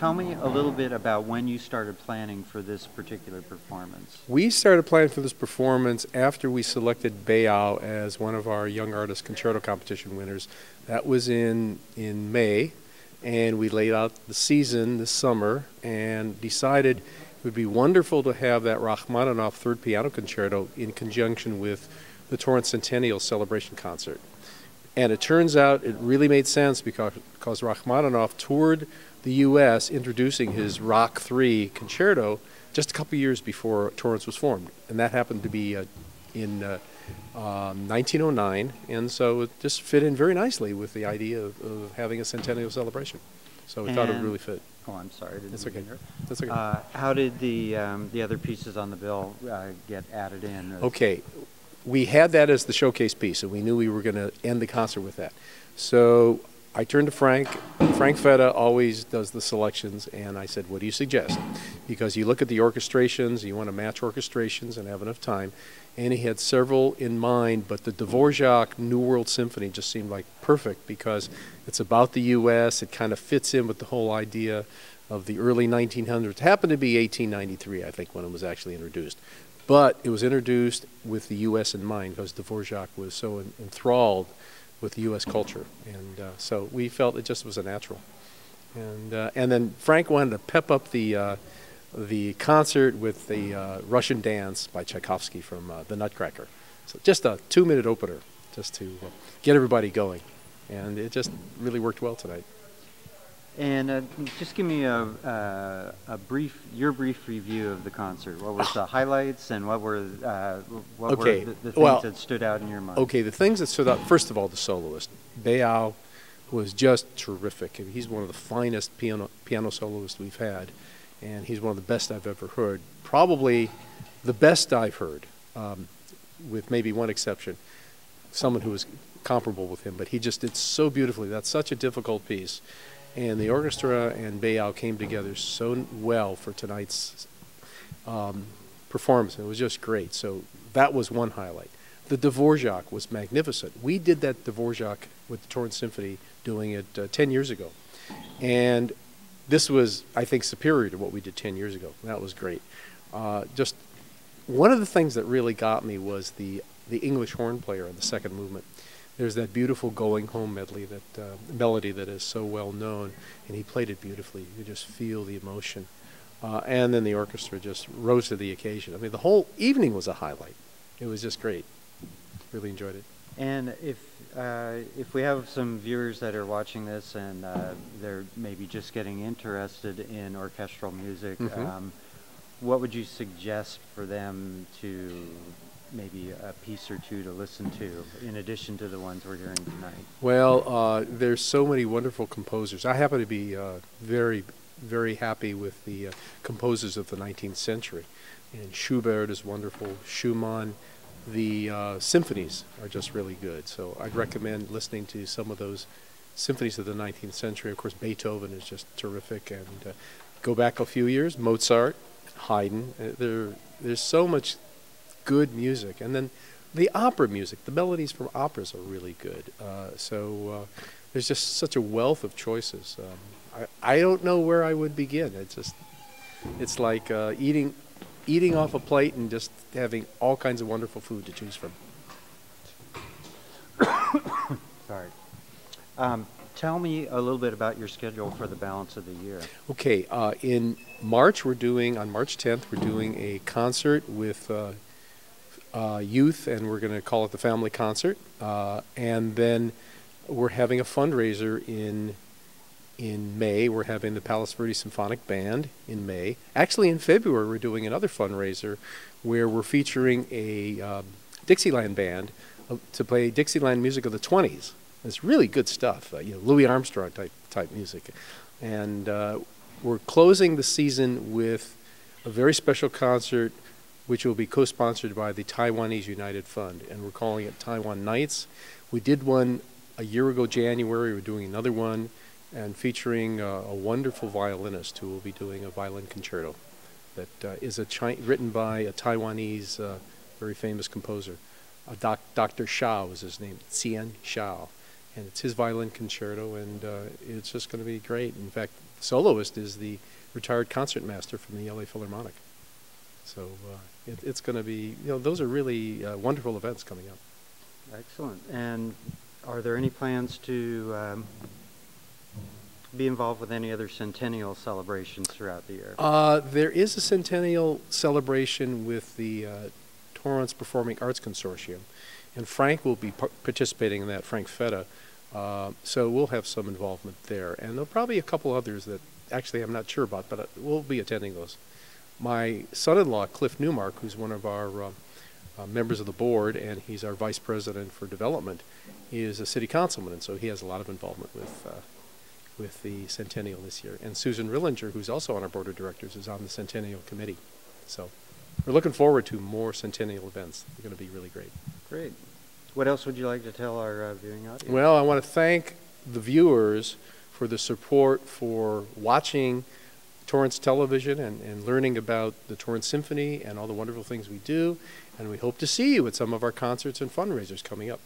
tell me a little bit about when you started planning for this particular performance. We started planning for this performance after we selected Beiyao as one of our Young Artist Concerto Competition winners. That was in May, and we laid out the season this summer and decided it would be wonderful to have that Rachmaninoff Third Piano Concerto in conjunction with the Torrance Centennial Celebration Concert. And it turns out it really made sense because Rachmaninoff toured the U.S. introducing his Rock 3 concerto just a couple years before Torrance was formed. And that happened to be in 1909, and so it just fit in very nicely with the idea of having a centennial celebration. So we thought it would really fit. Oh, I'm sorry. That's okay. That's okay. How did the other pieces on the bill get added in? Okay. We had that as the showcase piece, and we knew we were going to end the concert with that. So I turned to Frank. Frank Fetta always does the selections, and I said, what do you suggest? Because you look at the orchestrations, you want to match orchestrations and have enough time. And he had several in mind, but the Dvorak New World Symphony just seemed like perfect because it's about the U.S. It kind of fits in with the whole idea of the early 1900s. It happened to be 1893, I think, when it was actually introduced. But it was introduced with the U.S. in mind because Dvorak was so enthralled with the U.S. culture. And so we felt it just was a natural. And then Frank wanted to pep up the concert with the Russian Dance by Tchaikovsky from The Nutcracker. So just a 2-minute opener just to get everybody going. And it just really worked well tonight. And just give me your brief review of the concert. What was the highlights, and what were the things that stood out in your mind? Okay, the things that stood out. First of all, the soloist, Beiyao, was just terrific. I mean, he's one of the finest piano soloists we've had, and he's one of the best I've ever heard. Probably the best I've heard, with maybe one exception, someone who was comparable with him. But he just did so beautifully. That's such a difficult piece. And the orchestra and Beiyao came together so well for tonight's performance. It was just great. So that was one highlight. The Dvorak was magnificent. We did that Dvorak with the Torrance Symphony, doing it 10 years ago. And this was, I think, superior to what we did 10 years ago. That was great. Just one of the things that really got me was the English horn player in the second movement. There's that beautiful Going Home medley, that melody that is so well known, and he played it beautifully. You could just feel the emotion. And then the orchestra just rose to the occasion. I mean, the whole evening was a highlight. It was just great. Really enjoyed it. And if we have some viewers that are watching this and they're maybe just getting interested in orchestral music, what would you suggest for them to maybe a piece or two to listen to, in addition to the ones we're hearing tonight? Well, there's so many wonderful composers. I happen to be very, very happy with the composers of the 19th century. And Schubert is wonderful. Schumann. The symphonies are just really good. So I'd recommend listening to some of those symphonies of the 19th century. Of course, Beethoven is just terrific. And go back a few years, Mozart, Haydn. There's so much good music. And then the opera music, the melodies from operas are really good. So there's just such a wealth of choices. I don't know where I would begin. It's like eating off a plate and just having all kinds of wonderful food to choose from. Sorry. Tell me a little bit about your schedule for the balance of the year. Okay, in March on March 10th, we're doing a concert with youth, and we're going to call it the Family Concert. And then we're having a fundraiser in May. We're having the Palos Verdes Symphonic Band in May. Actually, in February, we're doing another fundraiser where we're featuring a Dixieland band to play Dixieland music of the 20s. It's really good stuff, Louis Armstrong type music. And we're closing the season with a very special concert which will be co-sponsored by the Taiwanese United Fund, and we're calling it Taiwan Nights. We did one a year ago, January. We're doing another one, and featuring a wonderful violinist who will be doing a violin concerto that is written by a Taiwanese very famous composer. Dr. Shao is his name, Xian Shao. And it's his violin concerto, and it's just going to be great. In fact, Soloist is the retired concertmaster from the LA Philharmonic. So it's going to be, those are really wonderful events coming up. Excellent. And are there any plans to be involved with any other Centennial celebrations throughout the year? There is a Centennial celebration with the Torrance Performing Arts Consortium, and Frank will be participating in that, Frank Fetta. So we'll have some involvement there. And there'll probably a couple others that actually I'm not sure about, but we'll be attending those. My son-in-law, Cliff Newmark, who's one of our members of the board, and he's our vice president for development, is a city councilman, and so he has a lot of involvement with the Centennial this year. And Susan Rillinger, who's also on our board of directors, is on the Centennial committee. So we're looking forward to more Centennial events. They're going to be really great. Great. What else would you like to tell our viewing audience? Well, I want to thank the viewers for the support for watching Torrance Television and learning about the Torrance Symphony and all the wonderful things we do. And we hope to see you at some of our concerts and fundraisers coming up.